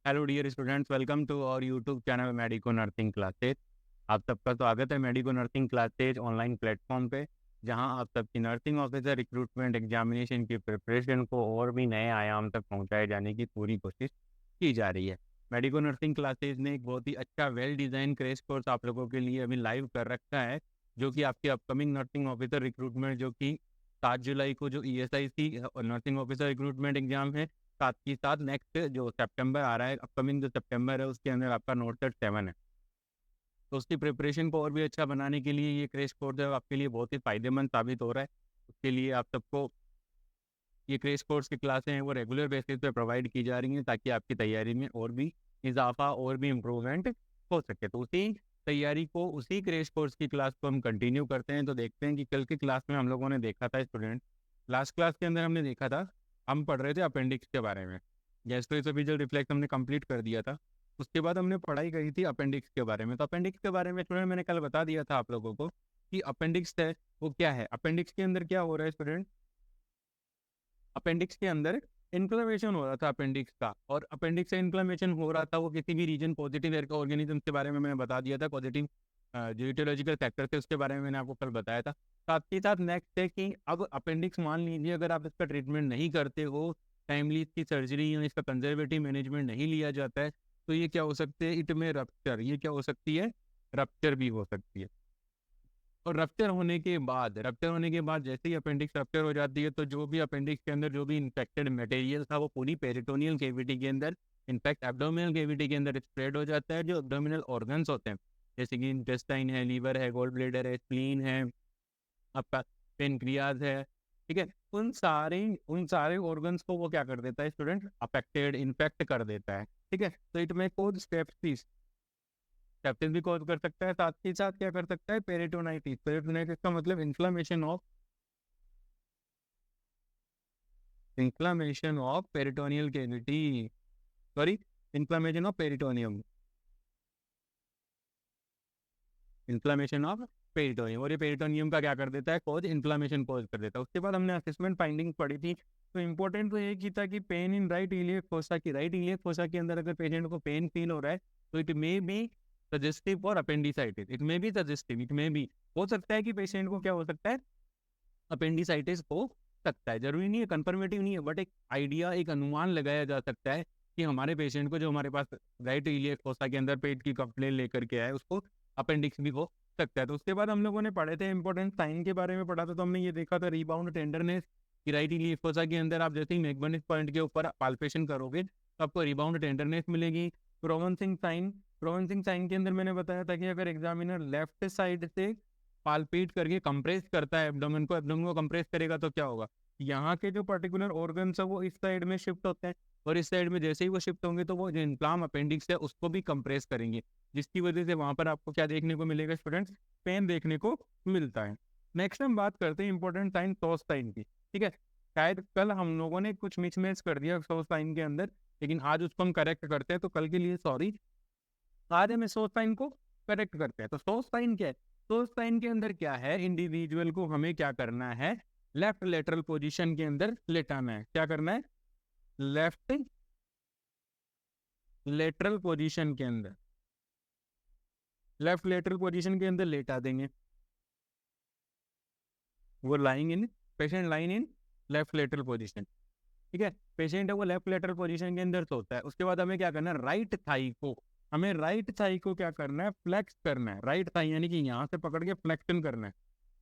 Hello dear students, welcome to our YouTube channel Medico nursing classes. आप सबका स्वागत है Medico nursing classes online platform पे, जहां आप सबकी नर्सिंग ऑफिसर रिक्रूटमेंट एग्जामिनेशन की प्रिपरेशन को और भी नए आयाम तक पहुंचाए जाने की पूरी कोशिश की जा रही है। मेडिको नर्सिंग क्लासेज ने एक बहुत ही अच्छा वेल डिजाइन क्रैश कोर्स आप लोगों के लिए अभी लाइव कर रखा है, जो कि आपके अपकमिंग नर्सिंग ऑफिसर रिक्रूटमेंट, जो कि 7 जुलाई को जो ESIC nursing officer recruitment exam है, साथ ही साथ नेक्स्ट जो सितंबर आ रहा है, अपकमिंग जो सितंबर है, उसके अंदर आपका नोट सेट 7 है। तो उसकी प्रिपरेशन को और भी अच्छा बनाने के लिए ये क्रैश कोर्स है आपके लिए बहुत ही फायदेमंद साबित हो रहा है। उसके लिए आप सबको ये क्रैश कोर्स की क्लासें हैं वो रेगुलर बेसिस पे प्रोवाइड की जा रही हैं, ताकि आपकी तैयारी में और भी इजाफा और भी इम्प्रूवमेंट हो सके। तो उसी तैयारी को, उसी क्रैश कोर्स की क्लास को हम कंटिन्यू करते हैं। तो देखते हैं कि कल की क्लास में हम लोगों ने देखा था स्टूडेंट, लास्ट क्लास के अंदर हमने देखा था, हम पढ़ रहे थे अपेंडिक्स के बारे में। गैस्ट्रोएसोफेजियल रिफ्लेक्स हमने कंप्लीट कर दिया था। उसके बाद हमने पढ़ाई करी थी अपेंडिक्स के बारे में। तो अपेंडिक्स के बारे में स्टूडेंट मैंने कल बता दिया था आप लोगों को कि अपेंडिक्स है वो क्या है। अपेंडिक्स के अंदर क्या हो रहा है स्टूडेंट, अपेंडिक्स के अंदर इन्फ्लेमेशन हो रहा था अपेंडिक्स का, और अपेंडिक्स से इन्फ्लेमेशन हो रहा था वो किसी भी रीजन पॉजिटिव ऑर्गेनिज्म के बारे में मैंने बता दिया था, पॉजिटिव जो ईटियोलॉजिकल फैक्टर थे उसके बारे में मैंने आपको कल बताया था। साथ ही साथ नेक्स्ट है कि अब अपेंडिक्स मान लीजिए अगर आप इसका ट्रीटमेंट नहीं करते हो, टाइमली इसकी सर्जरी या इसका कंजर्वेटिव मैनेजमेंट नहीं लिया जाता है, तो ये क्या हो सकते हैं, इट में रप्चर, ये क्या हो सकती है, रप्चर भी हो सकती है। और रप्चर होने के बाद जैसे ही अपेंडिक्स रप्चर हो जाती है, तो जो भी अपेंडिक्स के अंदर जो भी इन्फेक्टेड मटेरियल था वो पूरी पेरिटोनियल केविटी के अंदर, इनफैक्ट एब्डोमिनल केविटी के अंदर स्प्रेड हो जाता है। जो एब्डोमिनल ऑर्गन्स होते हैं, जैसे कि इंटेस्टाइन है, लीवर है, गॉल ब्लेडर है, स्प्लीन है, आपका पेनक्रियाज है, ठीक है, उन सारे ऑर्गन्स को वो क्या कर देता है स्टूडेंट, अफेक्टेड, इन्फेक्ट कर देता है। ठीक है, तो इट में कोज स्टेप्स सेप्टिस भी कॉज कर सकता है। साथ ही साथ क्या कर सकता है, पेरिटोनाइटिस। पेरिटोनाइटिस का मतलब inflammation of peritoneal cavity, sorry, inflammation of peritoneum, inflammation of peritoneum. और ये पेरिटोनियम का क्या कर देता है, कॉज इन्फ्लामेशन कॉज कर देता है। उसके बाद हमने असेसमेंट फाइंडिंग पढ़ी थी। तो इंपॉर्टेंट तो ये की था कि pain in right iliac fossa की, राइट इलियक फोसा के अंदर अगर पेशेंट को पेन फील हो रहा है, तो it may be suggestive for appendicitis. It may be suggestive, it may be, हो सकता है कि पेशेंट को क्या हो सकता है, अपेंडिसाइटिस हो सकता है। जरूरी नहीं है, कंफर्मेटिव नहीं है, बट एक आइडिया, एक अनुमान लगाया जा सकता है कि हमारे पेशेंट को, जो हमारे पास राइट इलियक फोसा के अंदर पेट की कंप्लेन लेकर के आए, उसको अपेंडिक्स भी हो सकता है। तो उसके बाद हम लोगों ने पढ़े थे इंपॉर्टेंट साइन के बारे में पढ़ा था। तो हमने ये देखा था रीबाउंड टेंडरनेस, कि राइट इलियक फोसा के अंदर आप जैसे ही मैकबर्निस पॉइंट के ऊपर पाल्पेशन करोगे तो आपको रिबाउंड टेंडरनेस मिलेगी। प्रोवेंसिंग साइन के अंदर मैंने बताया था कि अगर एग्जामिनर लेफ्ट साइड से पालपेट करके कंप्रेस करता है एब्डोमेन को कंप्रेस करेगा, तो क्या होगा, यहाँ के जो पर्टिकुलर ऑर्गन्स है वो इस साइड में शिफ्ट होते हैं, और इस साइड में जैसे ही वो शिफ्ट होंगे तो वो जो इन्फ्लाम अपेंडिक्स है उसको भी कंप्रेस करेंगे, जिसकी वजह से वहां पर आपको क्या देखने को मिलेगा स्टूडेंट्स, पेन देखने को मिलता है। नेक्स्ट हम बात करते हैं इंपॉर्टेंट साइन सोस साइन की। ठीक है, शायद कल हम लोगों ने कुछ मिसमैच कर दिया सोस साइन के अंदर, लेकिन आज उसको हम करेक्ट करते हैं। तो कल के लिए सॉरी, आज हम सोस साइन को करेक्ट करते हैं। तो सोस साइन क्या है, सोस साइन के अंदर क्या है, इंडिविजुअल को हमें क्या करना है, लेफ्ट लेटरल पोजीशन के अंदर लेटाना है। क्या करना है, लेफ्ट लेटरल पोजीशन के अंदर, लेफ्ट लेटरल पोजीशन के अंदर लेटा देंगे। वो lying in, patient line in left lateral position. ठीक है, पेशेंट है वो लेफ्ट लेटरल पोजीशन के अंदर सोता है। उसके बाद हमें क्या करना है, राइट थाई को क्या करना है, फ्लेक्स करना है। राइट थाई यानी कि यहाँ से पकड़ के फ्लेक्शन करना है।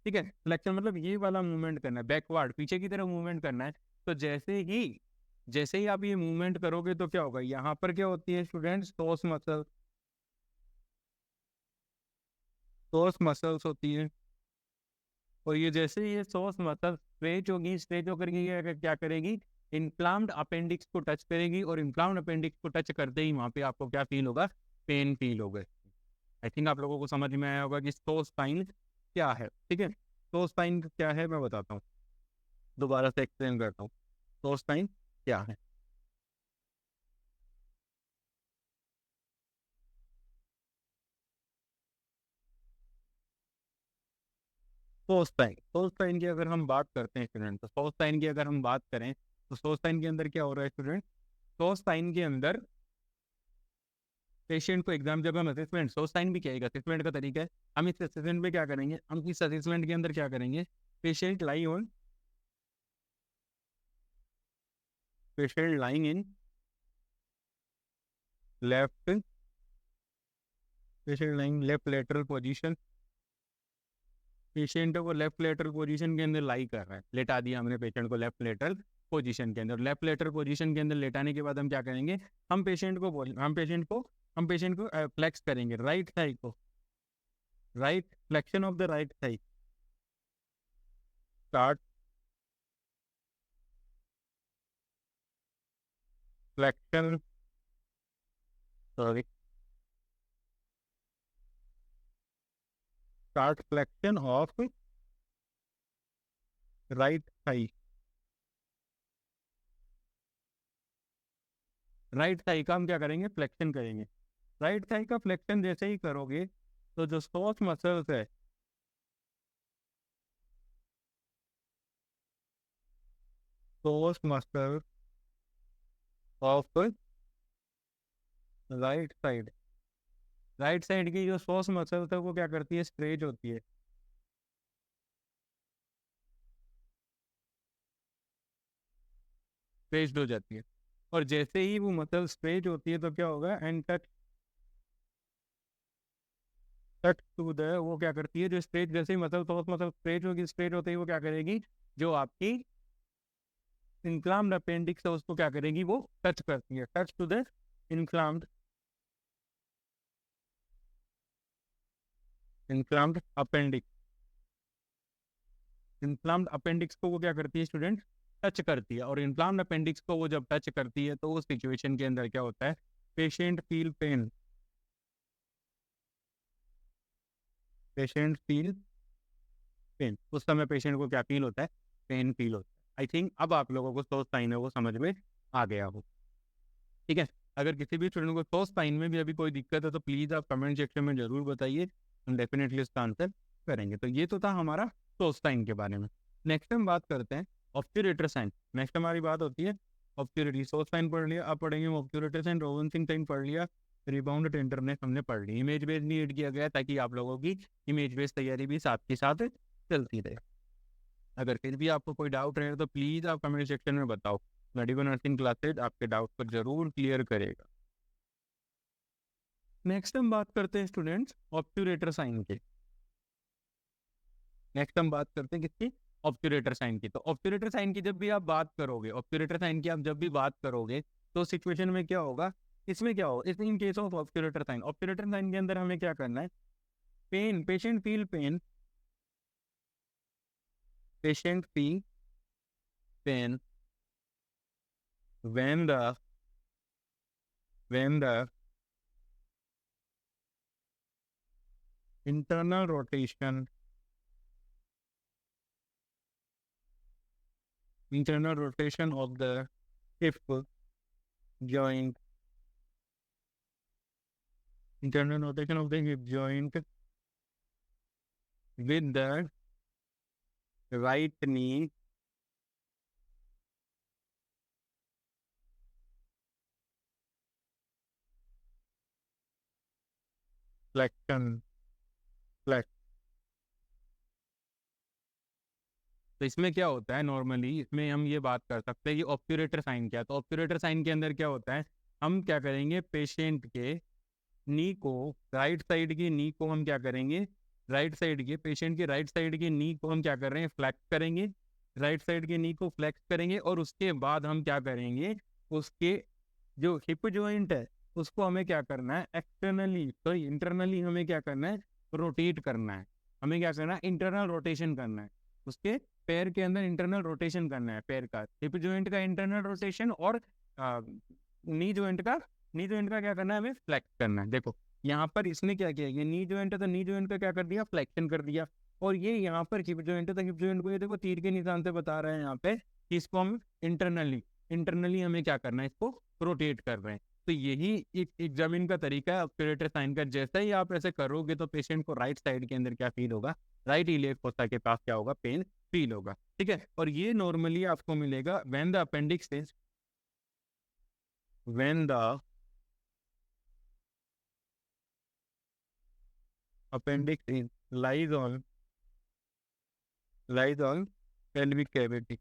ठीक है, फ्लेक्शन मतलब ये वाला मूवमेंट करना है, बैकवर्ड, पीछे की तरफ मूवमेंट करना है। तो जैसे ही आप ये मूवमेंट करोगे तो क्या होगा, यहाँ पर क्या होती है स्टूडेंट्स, सोर्स मसल्स होती है। और ये जैसे ही ये सोर्स मसल स्ट्रेच होगी, स्ट्रेच होकर के ये क्या करेगी, इन्फ्लाम्ड अपेंडिक्स को टच करेगी, और इन्फ्लाम्ड अपेंडिक्स को टच करते ही वहां पे आपको क्या फील होगा, पेन फील होगा। आई थिंक आप लोगों को समझ में आया होगा कि सोर्स साइन क्या है। ठीक है, सोर्स साइन क्या है मैं बताता हूँ, दोबारा से एक्सप्लेन करता हूँ। सोर्स साइन क्या है, सोल्स्टाइन की अगर हम बात करते हैं स्टूडेंट, तो सोल्स्टाइन की अगर हम बात करें तो सोल्स्टाइन के अंदर क्या हो रहा है स्टूडेंट, सोल्स्टाइन के अंदर पेशेंट को एग्जाम जब हम असेसमेंट सोच साइन भी किया असेसमेंट का तरीका है। हम इस असेसमेंट में क्या करेंगे, हम इस असेसमेंट के अंदर क्या करेंगे, patient lie on patient lying in left patient lying left lateral position, patient को लेफ्ट लेटरल पोजीशन के अंदर लाई कर रहा है, लेटा दिया हमने पेशेंट को लेफ्ट लेटरल पोजीशन के अंदर। लेफ्ट लेटरल पोजीशन के अंदर लेटाने के बाद हम क्या करेंगे, हम पेशेंट को फ्लेक्स करेंगे राइट थाई को, right flexion of the right thigh, start flexion sorry start flexion of right thigh, right thigh का हम क्या करेंगे, फ्लेक्शन करेंगे। राइट थाई का फ्लेक्शन जैसे ही करोगे तो जो सोच मसल्स है, सोच muscle of right side, right side की जो सोच मसल है वो क्या करती है, स्ट्रेच होती है। स्ट्रेच हो जाती है, और जैसे ही वो मसल स्ट्रेच होती है तो क्या होगा, and touch touch to the, वो क्या करती है, जो स्ट्रेच जैसे ही मसल सोच मसल स्ट्रेच होगी, स्ट्रेच होते ही वो क्या करेगी, जो आपकी इन्फ्लाम्ड अपेंडिक्स है उसको क्या करेगी, वो टच करती है, touch to the inflamed inflamed appendix, inflamed appendix को वो क्या करती है स्टूडेंट, टच करती है। और इन्फ्लाम्ड अपेंडिक्स को वो जब टच करती है तो उस सिचुएशन के अंदर क्या होता है, patient feel pain, patient feel pen, उस समय पेशेंट को क्या फील होता है, पेन फील होता है। आई थिंक अब आप लोगों को सोच साइन है वो समझ में आ गया हो। ठीक है, अगर किसी भी स्टूडेंट को सोच साइन में भी अभी कोई दिक्कत है तो प्लीज आप कमेंट सेक्शन में जरूर बताइए, हम डेफिनेटली इसका आंसर करेंगे। तो ये तो था हमारा सोच साइन के बारे में। नेक्स्ट हम बात करते हैं ऑब्स्क्यूरेटर साइन। नेक्स्ट हमारी बात होती है ऑब्स्क्यूरिटी, सोच साइन पढ़ लिया, अब पढ़ेंगे ऑब्स्क्यूरेटर साइन, रोवेंसिंग साइन पढ़ लिया, रिबाउंड टेंडरनेस हमने पढ़ ली। इमेज बेस्ड नहीं ऐड किया गया ताकि आप लोगों की इमेज बेस्ड तैयारी भी साथ के साथ चलती रहे। अगर फिर भी आपको कोई डाउट रहे तो प्लीज आप कमेंट सेक्शन में बताओ, मेडिको नर्सिंग क्लासेज आपके डाउट को जरूर क्लियर करेगा। नेक्स्ट हम बात करते हैं स्टूडेंट्स ऑब्स्क्यूरेटर साइन की। नेक्स्ट हम बात करते हैं किसकी, ऑब्स्क्यूरेटर साइन की। तो ऑब्स्क्यूरेटर साइन की जब भी आप बात करोगे, ऑब्स्क्यूरेटर साइन की आप जब भी बात करोगे तो सिचुएशन में क्या होगा, इसमें क्या होगा, इस in case of obscurator sign, obscurator sign के अंदर हमें क्या करना है, pain, patient feel pain, patient feel pain when the internal rotation of the hip joint, internal rotation of the hip joint with the right knee flexion flex। तो इसमें क्या होता है, नॉर्मली इसमें हम ये बात कर सकते हैं कि ऑब्स्क्यूरेटर साइन क्या है। तो ऑब्स्क्यूरेटर साइन के अंदर क्या होता है, हम क्या करेंगे, पेशेंट के नी को, राइट साइड की नी को हम क्या करेंगे, राइट साइड के पेशेंट के राइट साइड की नी को हम क्या कर रहे हैं, फ्लैक्स करेंगे, राइट साइड की नी को फ्लैक्स करेंगे, और उसके बाद हम क्या करेंगे, उसके जो हिप जॉइंट है उसको हमें क्या करना है, एक्सटर्नली तो इंटरनली हमें क्या करना है, रोटेट करना है। हमें क्या करना है, इंटरनल रोटेशन करना है, उसके पैर के अंदर इंटरनल रोटेशन करना है, पैर का हिप जॉइंट का इंटरनल रोटेशन, और नी जॉइंट का, नी जॉइंट का क्या करना है, हमें फ्लेक्स करना है। देखो यहाँ पर इसने क्या किया, ये नी जॉइंट है तो नी जॉइंट का क्या कर दिया, फ्लेक्शन कर दिया। और ये यहाँ पर हिप जॉइंट है तो हिप जॉइंट को ये देखो तीर के निशान से बता रहे हैं यहाँ पे कि इसको हम इंटरनली, इंटरनली हमें क्या करना है, इसको रोटेट कर रहे हैं। तो यही एक एग्जामिन का तरीका है ऑब्स्क्यूरेटर साइन का। जैसा ही आप ऐसे करोगे तो पेशेंट को राइट साइड के अंदर क्या फील होगा, राइट इलियक फोसा के पास क्या होगा, पेन फील होगा। ठीक है, और ये नॉर्मली आपको मिलेगा when the appendix is, when the appendix in lies on pelvic cavity,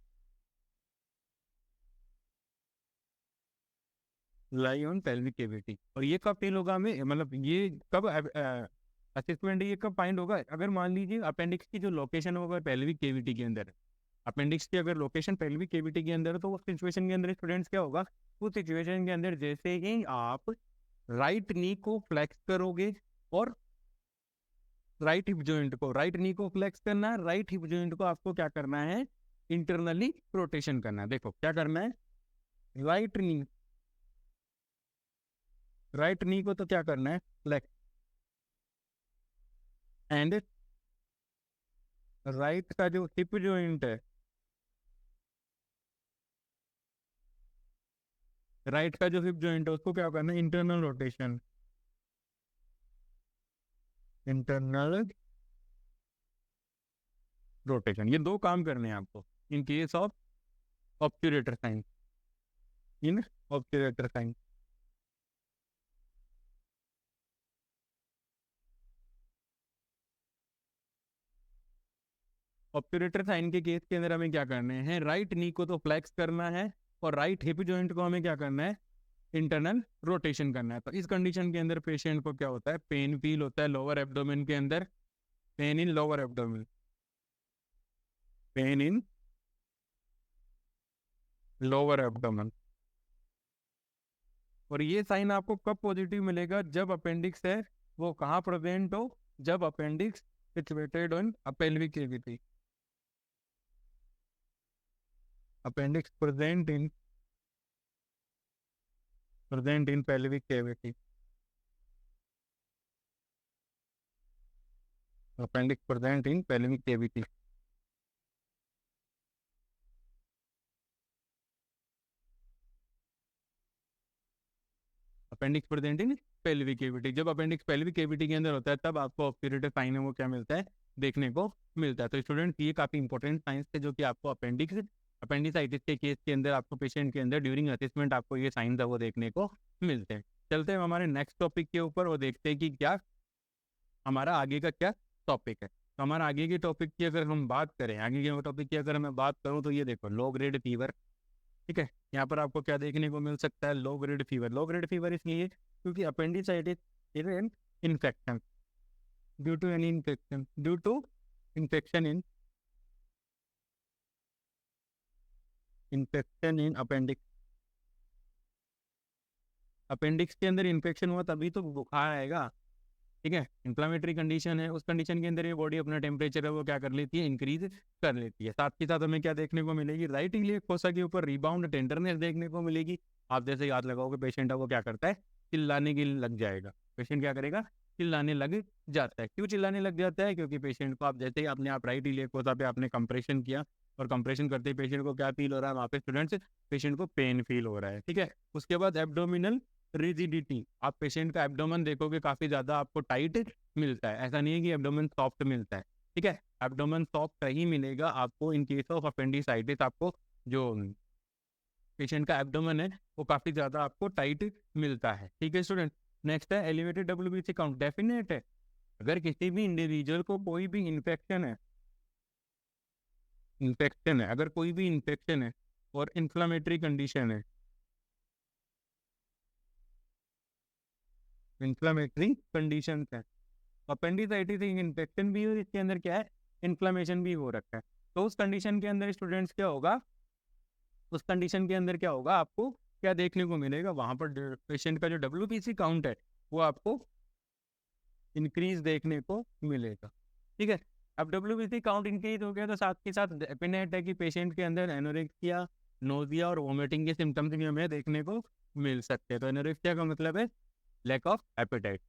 lie on pelvic cavity. और ये कब फील होगा हमें, मतलब ये कब असेसमेंट, ये कब फाइंड होगा, अगर मान लीजिए अपेंडिक्स की जो लोकेशन होगा पेल्विक कैविटी के अंदर, अपेंडिक्स की अगर लोकेशन पेल्विक कैविटी के अंदर है, तो उस सिचुएशन के अंदर स्टूडेंट्स क्या होगा, उस सिचुएशन के अंदर जैसे ही आप राइट नी को फ्लेक्स करोगे और राइट हिप जॉइंट को, राइट नी को फ्लेक्स करना है, राइट हिप जॉइंट को आपको क्या करना है, इंटरनली रोटेशन करना है। देखो क्या करना है, राइट नी, राइट नी को तो क्या करना है, फ्लेक्स, एंड राइट का जो हिप जॉइंट है, राइट का जो हिप जॉइंट है उसको क्या करना है, इंटरनल रोटेशन, इंटरनल रोटेशन। ये दो काम करने हैं आपको in case of obturator sign, in obturator sign. Obturator sign के केस के अंदर हमें क्या करने हैं, राइट नी को तो फ्लेक्स करना है और राइट हिप जॉइंट को हमें क्या करना है, इंटरनल रोटेशन करना है। तो इस कंडीशन के अंदर पेशेंट को क्या होता है, पेन फील होता है लोअर एब्डोमेन के अंदर, pain in lower abdomen, pain in lower abdomen. और ये साइन आपको कब पॉजिटिव मिलेगा, जब अपेंडिक्स है वो कहाँ प्रेजेंट हो, जब appendix situated on pelvic cavity, appendix present in pelvic cavity, appendix present in pelvic cavity. Appendix present in pelvic cavity, जब अपेंडिक्स पेल्विक कैविटी के अंदर होता है तब आपको ऑब्ट्यूरेटिव साइन है वो क्या मिलता है, देखने को मिलता है। तो स्टूडेंट ये काफी इंपॉर्टेंट साइंस थे जो कि आपको अपेंडिसाइटिस के केस के अंदर आपको पेशेंट के अंदर ड्यूरिंग असेसमेंट आपको ये साइंस है वो देखने को मिलते हैं। चलते हैं हमारे नेक्स्ट टॉपिक के ऊपर और देखते हैं कि क्या हमारा आगे का क्या टॉपिक है। तो हमारा आगे के टॉपिक की अगर हम बात करें, आगे के टॉपिक की अगर मैं बात करूँ तो ये देखो लो ग्रेड फीवर, ठीक है। यहाँ पर आपको क्या देखने को मिल सकता है, low grade fever. Low grade fever इसलिए क्योंकि appendicitis is an infection due to any infection, due to infection in appendix. Appendix के अंदर इन्फेक्शन हुआ तभी तो बुखार आएगा, ठीक है। इन्फ्लामेटरी कंडीशन है, उस कंडीशन के अंदर ये बॉडी अपना टेम्परेचर है वो क्या कर लेती है, इंक्रीज कर लेती है। साथ के साथ हमें क्या देखने को मिलेगी, राइट इलियक फोसा के ऊपर रिबाउंड टेंडरनेस देखने को मिलेगी। आप जैसे याद लगाओगे पेशेंट है वो क्या करता है, चिल्लाने के लिए लग जाएगा, पेशेंट क्या करेगा, चिल्लाने लग जाता है। क्यों चिल्लाने लग जाता है, क्योंकि पेशेंट को आप जैसे ही अपने आप राइट इलियक फोसा पे आपने कंप्रेशन किया और कंप्रेशन करते ही पेशेंट को क्या फील हो रहा है, वहाँ पे स्टूडेंट्स पेशेंट को पेन फील हो रहा है, ठीक है। उसके बाद एब्डोमिनल रिजिडिटी, आप पेशेंट का एब्डोमेन देखोगे काफी ज्यादा आपको टाइट मिलता है, ऐसा नहीं है कि एब्डोमेन सॉफ्ट मिलता है, ठीक है। एब्डोमेन सॉफ्ट ही मिलेगा आपको इन केस ऑफ अपेंडिसाइटिस, आपको जो पेशेंट का एब्डोमेन है वो काफी ज्यादा आपको टाइट मिलता है, ठीक है स्टूडेंट। नेक्स्ट है एलिवेटेड डब्ल्यूबीसी काउंट, डेफिनेट है अगर किसी भी इंडिविजुअल को कोई भी इन्फेक्शन है, अगर कोई भी इन्फेक्शन है और इन्फ्लामेटरी कंडीशन है, इन्फ्लामेटरी कंडीशन है, अपेंडिसाइटिस इन्फेक्शन भी और इसके अंदर क्या है, इन्फ्लामेशन भी हो रखा है। तो उस कंडीशन के अंदर स्टूडेंट्स क्या होगा, उस कंडीशन के अंदर क्या होगा, आपको क्या देखने को मिलेगा, वहां पर पेशेंट का जो डब्ल्यूबीसी काउंट है वो आपको इंक्रीज देखने को मिलेगा, ठीक है। अब डब्ल्यूबीसी काउंट इंक्रीज हो गया तो साथ के साथ डेफिनेट है कि पेशेंट के अंदर एनोरेक्सिया, नोजिया और वोमिटिंग के सिम्टम्स भी हमें देखने को मिल सकते हैं। तो एनोरेक्सिया का मतलब है लैक ऑफ एपेटाइट,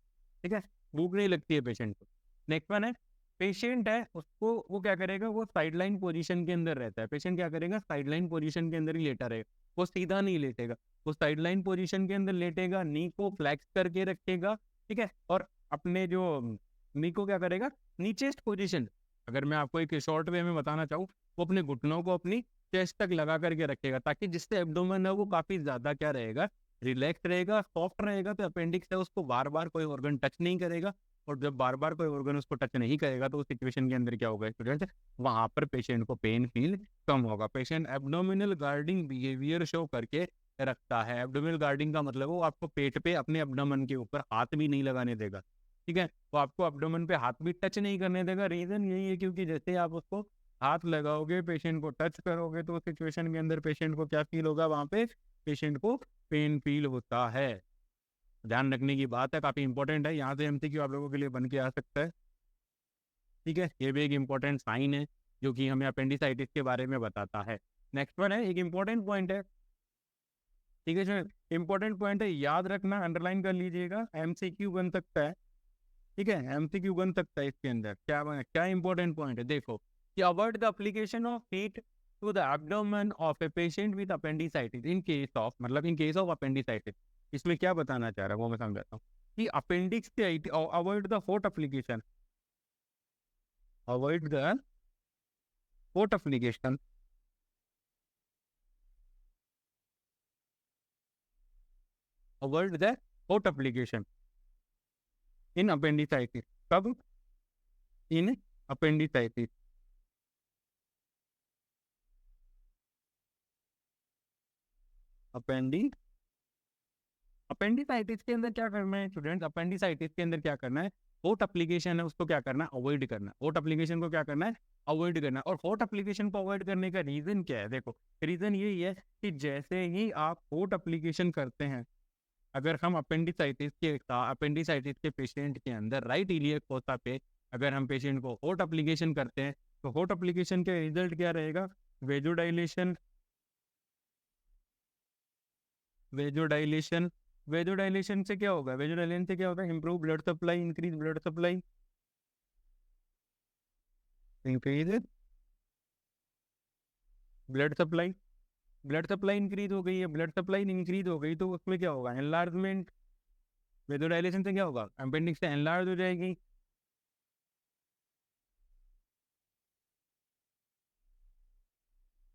ठीक है, भूख नहीं लगती है पेशेंट को। नेक्स्ट वन है, पेशेंट है उसको वो क्या करेगा, वो साइडलाइन पोजीशन के अंदर रहता है, पेशेंट क्या करेगा, साइडलाइन पोजीशन के अंदर ही लेटा रहेगा, वो सीधा नहीं लेटेगा, वो साइडलाइन पोजीशन के अंदर लेटेगा, नी को फ्लैक्स करके रखेगा, ठीक है। और अपने जो नी को क्या करेगा, नी चेस्ट पोजीशन, अगर मैं आपको एक शॉर्ट वे में बताना चाहूँ, वो अपने घुटनों को अपनी चेस्ट तक लगा करके रखेगा, ताकि जिससे एब्डोमेन है वो काफी ज्यादा क्या रहेगा, रिलैक्स रहेगा, सॉफ्ट रहेगा। तो अपेंडिक्स है उसको बार बार कोई ऑर्गन टच नहीं करेगा, और जब बार बार कोई ऑर्गन उसको टच नहीं करेगा तो उस सिचुएशन के अंदर क्या होगा स्टूडेंट, वहां पर पेशेंट को पेन फील कम होगा। Patient abdominal guarding behaviour show करके रखता है। एब्डोमिनल गार्डिंग का मतलब वो आपको पेट पे अपने एब्डोमेन के ऊपर हाथ भी नहीं लगाने देगा, ठीक है, वो आपको एब्डोमेन पे हाथ भी टच नहीं करने देगा। रीजन यही है क्योंकि जैसे आप उसको हाथ लगाओगे, पेशेंट को टच करोगे, तो उस सिचुएशन के अंदर पेशेंट को क्या फील होगा, वहां पे पेशेंट को पेन फील होता है। ध्यान रखने की बात है, काफी इंपॉर्टेंट है, यहाँ से एमसीक्यू आप लोगों के लिए बन के आ सकता है, ठीक है। ये भी एक इंपॉर्टेंट साइन है जो कि हमें अपेंडिसाइटिस के बारे में बताता है। नेक्स्ट वन है, एक इंपॉर्टेंट पॉइंट है, ठीक है सर, इंपॉर्टेंट पॉइंट है, याद रखना, अंडरलाइन कर लीजिएगा, एमसीक्यू बन सकता है, ठीक है, एमसीक्यू बन सकता है। इसके अंदर क्या बना, क्या इंपॉर्टेंट पॉइंट है, देखो कि avoid the application of heat to the abdomen of a patient with appendicitis in case of, मतलब इन केस ऑफ अपेंडिसाइटिस। इसमें क्या बताना चाह रहा है वो मैं समझाता हूँ कि appendix avoid the hot application, avoid the hot application, avoid the hot application in appendicitis। कब, in appendicitis, अपेंडी अपेंडिसाइटिस के अंदर क्या करना है स्टूडेंट, अपेंडिसाइटिस के अंदर क्या करना है, हॉट एप्लीकेशन है उसको क्या करना है, अवॉइड करना है। हॉट एप्लीकेशन को क्या करना है, अवॉइड करना है। और हॉट एप्लीकेशन को अवॉइड करने का रीजन क्या है, देखो रीजन यही है कि जैसे ही आप हॉट एप्लीकेशन करते हैं, अगर हम अपेंडिसाइटिस के पेशेंट के अंदर राइट इलियक फोसा पे अगर हम पेशेंट को हॉट एप्लीकेशन करते हैं तो हॉट एप्लीकेशन के रिजल्ट क्या रहेगा, वेजोडाइलेशन, वेजोडाइलेशन, वेजोडाइलेशन से क्या होगा, वेजोडाइलेशन से क्या होगा, improve blood supply, increase blood supply, increase blood supply, blood supply increase हो गई है, ब्लड सप्लाई इंक्रीज हो गई तो उसमें क्या होगा, एनलार्जमेंट, वेजोडाइलेशन से क्या होगा, अपेंडिक्स से एनलार्ज हो जाएगी,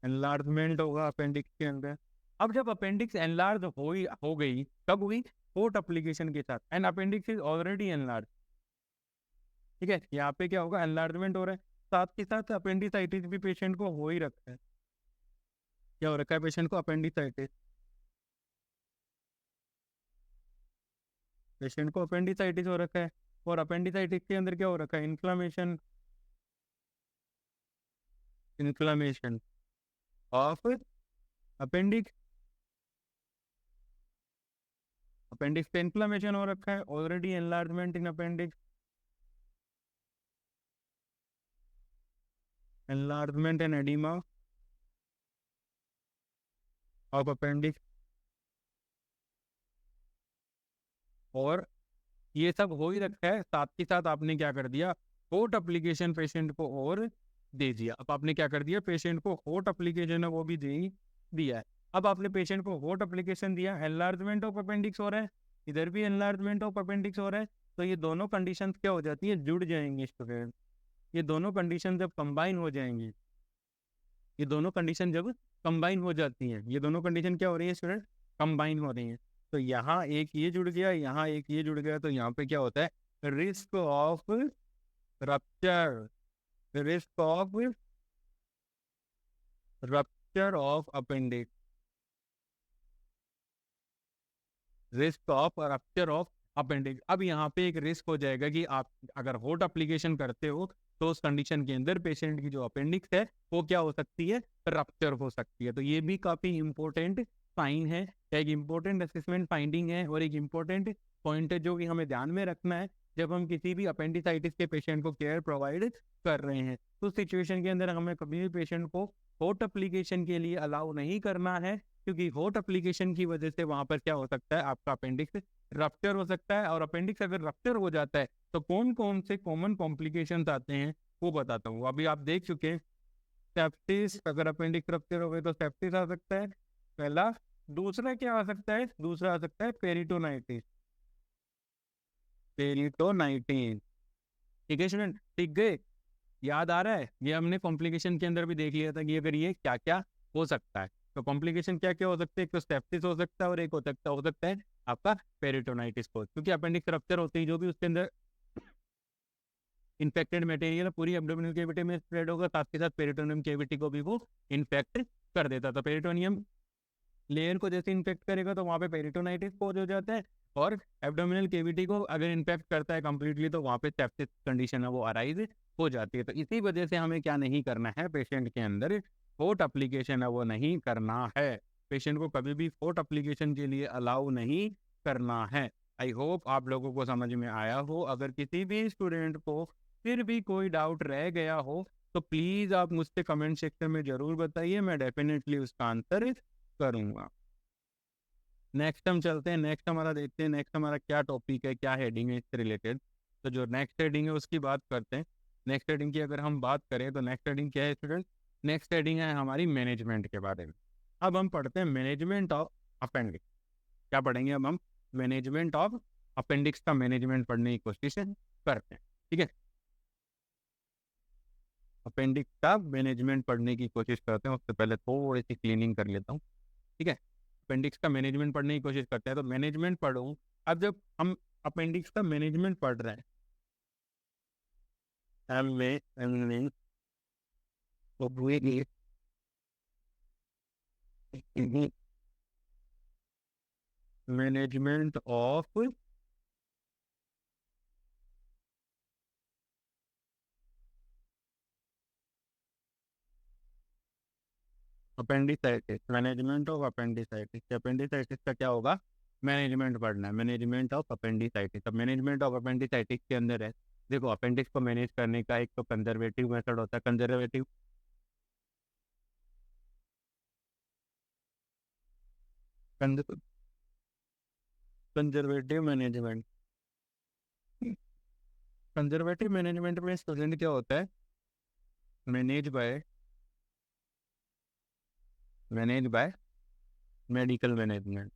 एनलार्जमेंट होगा अपेंडिक्स के अंदर। अब जब अपेंडिक्स एनलार्ज हो गई, कब हुई, फोर्ट एप्लीकेशन के साथ, and appendix is already enlarge, ठीक है, यहाँ पे क्या होगा, एनलार्जमेंट हो रहा है, साथ के साथ अपेंडिसाइटिस भी पेशेंट को हो ही रखा है, क्या हो रखा है पेशेंट को, अपेंडिसाइटिस, पेशेंट को अपेंडिसाइटिस हो रखा है। और अपेंडिसाइटिस के अंदर क्या हो रखा है, inflammation, inflammation of appendix, appendix पे इन्फ्लामेशन हो रखा है, already enlargement in appendix, enlargement and oedema of appendix, और ये सब हो ही रखा है, साथ के साथ आपने क्या कर दिया, हॉट एप्लीकेशन पेशेंट को और दे दिया। अब आपने क्या कर दिया, पेशेंट को हॉट एप्लीकेशन है वो भी दे ही दिया है। अब आपने पेशेंट को हॉट एप्लीकेशन दिया, एनलार्जमेंट ऑफ अपेंडिक्स हो रहा है, इधर भी एनलार्जमेंट ऑफ अपेंडिक्स हो रहा है, तो ये दोनों कंडीशन क्या हो जाती है, जुड़ जाएंगी स्टूडेंट, ये दोनों कंडीशन जब कंबाइन हो जाएंगी, ये दोनों कंडीशन जब कंबाइन हो जाती हैं, ये दोनों कंडीशन क्या हो रही है स्टूडेंट, कंबाइन हो रही है, तो यहाँ एक ये जुड़ गया, यहाँ एक ये जुड़ गया, तो यहाँ पे क्या होता है, risk of rupture, risk of rupture of appendix, risk of rupture of appendix. अब यहाँ पे एक रिस्क हो जाएगा कि आप अगर हॉट एप्लीकेशन करते हो तो उस कंडीशन के अंदर पेशेंट की जो अपेंडिक्स है वो क्या हो सकती है, रप्चर हो सकती है। तो ये भी काफी इंपॉर्टेंट साइन है, एक इंपॉर्टेंट असेसमेंट फाइंडिंग है, और एक इंपॉर्टेंट पॉइंट है जो कि हमें ध्यान में रखना है जब हम किसी भी अपेंडिसाइटिस के पेशेंट को केयर प्रोवाइड कर रहे हैं। तो उस सिचुएशन के अंदर हमें कभी भी पेशेंट को हॉट एप्लीकेशन के लिए अलाउ नहीं करना है, क्योंकि हॉट एप्लीकेशन की वजह से वहां पर क्या हो सकता है, आपका अपेंडिक्स रप्चर हो सकता है। और अपेंडिक्स अगर रप्चर हो जाता है तो कौन कौन से कॉमन कॉम्प्लिकेशंस आते हैं वो बताता हूँ। अभी आप देख चुके हैं सेप्टिस, अगर अपेंडिक्स रप्चर हो गए तो सेप्टिस आ सकता है पहला। दूसरा क्या आ सकता है, दूसरा आ सकता है पेरिटोनाइटिस, पेरिटोनाइटिस, ठीक है स्टूडेंट, ठीक गए, याद आ रहा है, ये हमने कॉम्प्लिकेशन के अंदर भी देख लिया था कि अगर ये क्या क्या हो सकता है। तो कॉम्प्लिकेशन क्या क्या हो सकते हैं, एक तो सेप्टिस हो सकता है और एक हो सकता है आपका पेरिटोनाइटिस को, क्योंकि अपेंडिक्स रप्चर होते ही जो भी उसके अंदर इन्फेक्टेड मटेरियल पूरी एब्डोमिनल कैविटी में स्प्रेड होगा, साथ के साथ पेरिटोनियम कैविटी को भी वो इन्फेक्ट कर देता। तो पेरिटोनियम लेयर को जैसे इन्फेक्ट करेगा तो वहाँ पे पेरिटोनाइटिस कोज हो जाता है, और एब्डोमिनल कैविटी को अगर इन्फेक्ट करता है कंप्लीटली तो वहाँ पे सेप्सिस कंडीशन है वो अराइज हो जाती है। तो इसी वजह से हमें क्या नहीं करना है, पेशेंट के अंदर फोर्ट अप्लीकेशन है वो नहीं करना है। पेशेंट को कभी भी फोर्ट अप्लीकेशन के लिए अलाउ नहीं करना है। आई होप आप लोगों को समझ में आया हो। अगर किसी भी स्टूडेंट को फिर भी कोई डाउट रह गया हो तो प्लीज़ आप मुझसे कमेंट सेक्शन में ज़रूर बताइए, मैं डेफिनेटली उसका आंसर करूँगा। नेक्स्ट हम चलते हैं, नेक्स्ट हमारा देखते हैं नेक्स्ट हमारा क्या टॉपिक है, क्या हेडिंग है इससे रिलेटेड। तो जो नेक्स्ट हेडिंग है उसकी बात करते हैं। नेक्स्ट हेडिंग की अगर हम बात करें तो नेक्स्ट हेडिंग क्या है स्टूडेंट? नेक्स्ट हेडिंग है हमारी मैनेजमेंट के बारे में। अब हम पढ़ते हैं मैनेजमेंट ऑफ अपेंडिक्स। क्या पढ़ेंगे अब हम? मैनेजमेंट ऑफ अपेंडिक्स का मैनेजमेंट पढ़ने की कोशिश करते हैं। ठीक है, अपेंडिक्स का मैनेजमेंट पढ़ने की कोशिश करते हैं। उससे पहले थोड़ी सी क्लीनिंग कर लेता हूँ। ठीक है, अपेंडिक्स का मैनेजमेंट पढ़ने की कोशिश करते हैं तो मैनेजमेंट पढ़ूँ। अब जब हम अपेंडिक्स का मैनेजमेंट पढ़ रहे हैं, management of appendicitis, management of appendicitis. Appendicitis का क्या होगा? मैनेजमेंट पढ़ना है, मैनेजमेंट ऑफ अपेंडिसाइटिस। अब मैनेजमेंट ऑफ अपेंडिसाइटिस के अंदर है, देखो अपेंडिक्स को मैनेज करने का एक तो कंजर्वेटिव मेथड होता है। कंजर्वेटिव मैनेजमेंट, कंजर्वेटिव मैनेजमेंट में स्टूडेंट क्या होता है? Manage by medical management,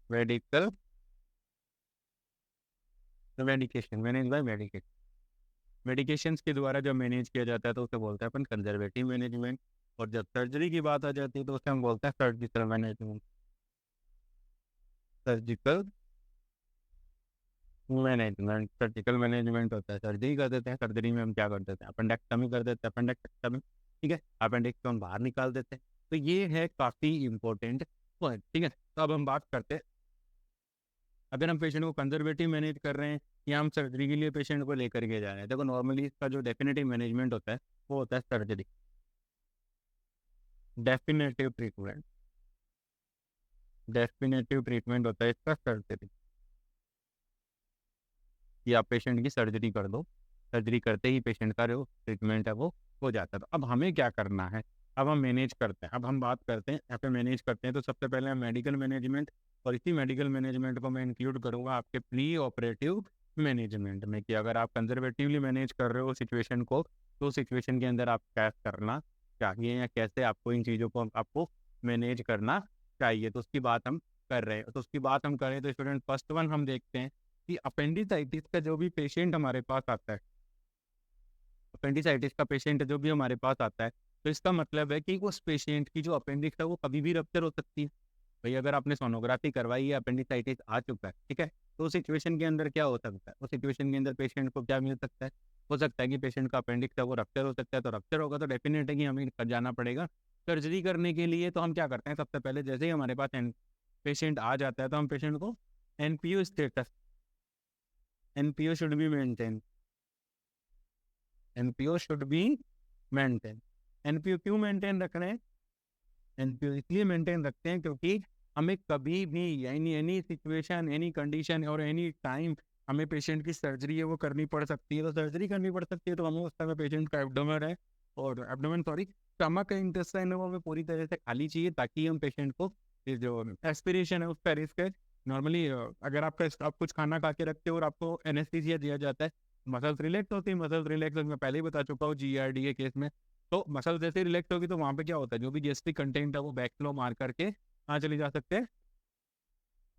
medical medication, manage by medication. Medications के द्वारा जब मैनेज किया जाता है तो उसे बोलते हैं अपन कंजर्वेटिव मैनेजमेंट। और जब सर्जरी की बात आ जाती है तो उसे हम बोलते हैं surgical management, surgical management. Surgical management होता है, सर्जरी कर देते हैं। सर्जरी में हम क्या कर देते हैं? अपेंडेक्टमी कर देते हैं, अपेंडेक्टमी। ठीक है, अपेंडिक्स को हम बाहर निकाल देते हैं। तो ये है काफ़ी इंपॉर्टेंट पॉइंट। ठीक है, तो अब हम बात करते हैं, अगर हम पेशेंट को कंजर्वेटिव मैनेज कर रहे हैं या हम सर्जरी के लिए पेशेंट को लेकर के जा रहे हैं। देखो नॉर्मली इसका जो डेफिनेटिव मैनेजमेंट होता है वो होता है surgery, definitive treatment. Definitive treatment होता है इसका सर्जरी, कि आप पेशेंट की सर्जरी कर दो। सर्जरी करते ही पेशेंट का जो ट्रीटमेंट है वो हो जाता है। तो अब हमें क्या करना है? अब हम मैनेज करते हैं। अब हम बात करते हैं यहाँ पे मैनेज करते हैं तो सबसे पहले हम मेडिकल मैनेजमेंट, और इसी मेडिकल मैनेजमेंट को मैं इंक्लूड करूँगा आपके प्री ऑपरेटिव मैनेजमेंट में, कि अगर आप कंजर्वेटिवली मैनेज कर रहे हो सिचुएशन को तो सिचुएशन के अंदर आप क्या करना चाहिए या कैसे आपको इन चीज़ों को आपको मैनेज करना चाहिए। तो उसकी बात हम कर रहे हैं। तो उसकी बात हम करें तो स्टूडेंट फर्स्ट वन हम देखते हैं कि अपेंडिसाइटिस का जो भी पेशेंट हमारे पास आता है, अपेंडिसाइटिस का पेशेंट जो भी हमारे पास आता है, तो इसका मतलब है कि उस पेशेंट की जो अपेंडिक्स है वो कभी भी रप्चर हो सकती है। भाई अगर आपने सोनोग्राफी करवाई है, अपेंडिसाइटिस आ चुका है, ठीक है, तो उस सिचुएशन के अंदर क्या हो सकता है? उस सिचुएशन के अंदर पेशेंट को क्या मिल सकता है? हो सकता है कि पेशेंट का अपेंडिक्स है वो रप्चर हो सकता है। तो रप्चर होगा तो डेफिनेट है कि हमें जाना पड़ेगा सर्जरी करने के लिए। तो हम क्या करते हैं, सबसे पहले जैसे ही हमारे पास पेशेंट आ जाता है तो हम पेशेंट को NPU status, NPO should be maintain, NPO should be maintain. NPO क्यों मेंटेन रख रहे हैं? एनपीओ इसलिए मेंटेन रखते हैं क्योंकि हमें कभी भी एनी सिचुएशन, एनी कंडीशन और एनी टाइम हमें पेशेंट की सर्जरी है वो करनी पड़ सकती है। तो सर्जरी करनी पड़ सकती है तो हमें उस समय पेशेंट का एब्डोमेन है और एब्डोमेन सॉरी स्टमक का इंटेस्टाइन है वो हमें पूरी तरह से खाली चाहिए, ताकि हम पेशेंट को ये जो एस्पिरेशन है उसका रिस्क है। नॉर्मली अगर आप कुछ खाना खा के रखते हो और आपको एनेस्थीसिया दिया जाता है, मसल्स रिलैक्स होती है। मसल्स रिलैक्स मैं पहले ही बता चुका हूँ जीआरडी के केस में। तो मसल जैसे रिलैक्स होगी तो वहाँ पे क्या होता है, जो भी गैस्ट्रिक कंटेंट है वो बैकफ्लो मार करके कहाँ चले जा सकते हैं?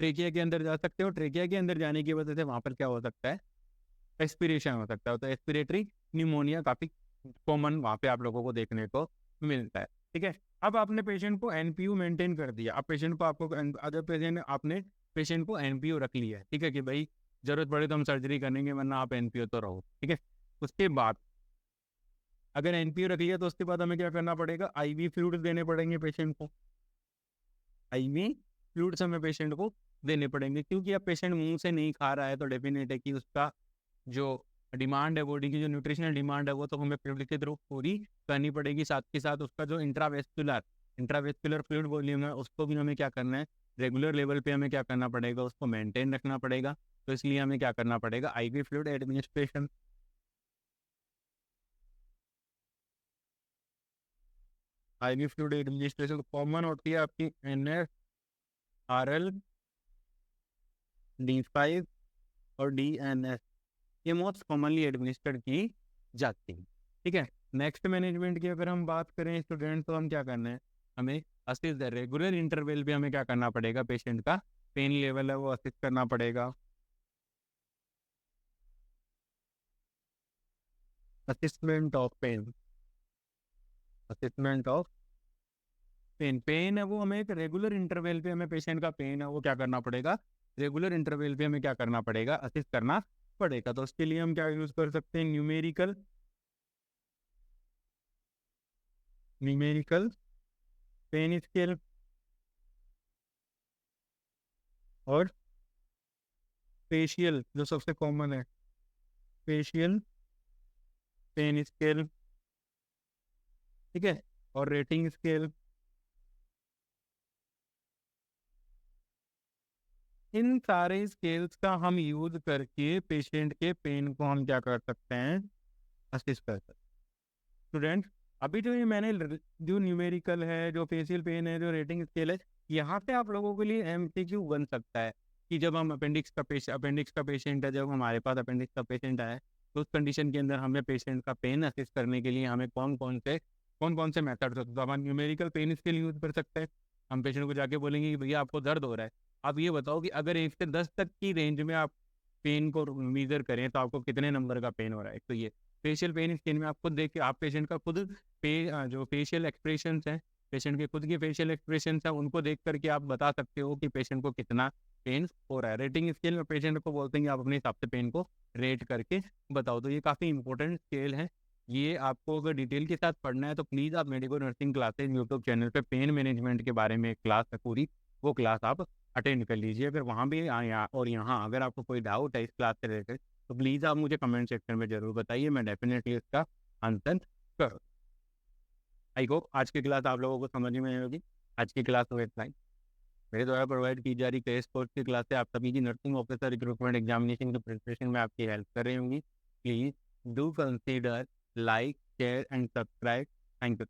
ट्रेकिया के अंदर जा सकते हो। ट्रेकिया के अंदर जाने की वजह से वहाँ पर क्या हो सकता है? एस्पिरेशन हो सकता है। तो एस्पिरेटरी निमोनिया काफ़ी कॉमन वहाँ पे आप लोगों को देखने को मिलता है। ठीक है, अब आपने पेशेंट को एनपीयू मेंटेन कर दिया। अब पेशेंट को आपको अदर पेशेंट आपने पेशेंट को एनपीयू रख लिया है, ठीक है, कि भाई जरूरत पड़े तो हम सर्जरी करेंगे, वरना आप एनपीओ तो रहो, ठीक है। उसके बाद अगर एनपीओ रख लिया तो उसके बाद हमें क्या करना पड़ेगा, आईवी फ्लूइड देने पड़ेंगे पेशेंट को। आईवी फ्लूइड्स हमें पेशेंट को देने पड़ेंगे, क्योंकि अब पेशेंट मुंह से नहीं खा रहा है तो डेफिनेट है कि उसका जो डिमांड है, बॉडी की जो न्यूट्रिशनल डिमांड है, वो तो हमें लिखित रूप पूरी करनी पड़ेगी। साथ के साथ उसका जो इंट्रावेस्कुलर फ्लूइड वॉल्यूम है, उसको भी हमें क्या करना है, रेगुलर लेवल पे हमें क्या करना पड़ेगा, उसको मेंटेन रखना पड़ेगा। तो इसलिए हमें क्या करना पड़ेगा, IV fluid administration. IV fluid administration common होती है आपकी NF, RL, D5 और DNS, ये मोस्ट कॉमनली एडमिनिस्टर्ड की जाती है, ठीक है। नेक्स्ट मैनेजमेंट की अगर हम बात करें स्टूडेंट, तो हम क्या करना है, हमें असिस्ट द रेगुलर इंटरवल पे हमें क्या करना पड़ेगा, पेशेंट का पेन लेवल है वो असिस्ट करना पड़ेगा। Assessment of pain, assessment of pain है वो हमें एक रेगुलर इंटरवल पे, हमें पेशेंट का पेन है वो क्या करना पड़ेगा, रेगुलर इंटरवल पे हमें क्या करना पड़ेगा, असिस्ट करना पड़ेगा। तो उसके लिए हम क्या यूज कर सकते हैं, न्यूमेरिकल पेन स्केल और फेशियल, जो सबसे कॉमन है, फेशियल पेन स्केल, ठीक है, और रेटिंग स्केल। इन सारे स्केल्स का हम यूज करके पेशेंट के पेन को हम क्या कर सकते हैं, असिस्ट कर सकते हैं। स्टूडेंट, अभी जो ये मैंने जो न्यूमेरिकल है, जो फेशियल पेन है, जो रेटिंग स्केल है, यहाँ पे आप लोगों के लिए MCQ बन सकता है कि जब हम अपेंडिक्स का पेशेंट है, जब हमारे पास अपेंडिक्स का पेशेंट आए, तो उस कंडीशन के अंदर हमें पेशेंट का पेन असिस्ट करने के लिए हमें कौन कौन से मेथड होते हैं। तो हम न्यूमेरिकल पेन स्केल यूज कर सकते हैं। हम पेशेंट को जाके बोलेंगे कि भैया आपको दर्द हो रहा है, आप ये बताओ कि अगर 1 से 10 तक की रेंज में आप पेन को मेजर करें तो आपको कितने नंबर का पेन हो रहा है। तो ये फेशियल पेन स्केल में आप खुद देख के, आप पेशेंट का खुद जो फेशियल एक्सप्रेशंस हैं, पेशेंट के खुद के फेशियल एक्सप्रेशंस हैं, उनको देख करके आप बता सकते हो कि पेशेंट को कितना पेन हो रहा है। रेटिंग स्केल में पेशेंट को बोलते हैं कि आप अपने हिसाब से पेन को रेट करके बताओ। तो ये काफ़ी इंपॉर्टेंट स्केल है। ये आपको अगर डिटेल के साथ पढ़ना है तो प्लीज़ आप medico nursing classes YouTube channel पे पेन मैनेजमेंट के बारे में एक क्लास है पूरी, वो क्लास आप अटेंड कर लीजिए। अगर वहाँ भी और यहाँ अगर आपको कोई डाउट है इस क्लास से रिलेटेड, तो प्लीज़ आप मुझे कमेंट सेक्शन में जरूर बताइए, मैं डेफिनेटली इसका आंसर कर। आई होप आज की क्लास आप लोगों को समझ में आई होगी। आज की क्लास हो इतना ही। मेरे द्वारा प्रोवाइड की जा रही क्रैश कोर्स की क्लासें आप सभी की नर्सिंग ऑफिसर रिक्रूटमेंट एग्जामिनेशन की प्रिपरेशन में आपकी हेल्प कर रही होंगी। Please do consider like, share and subscribe. Thank you.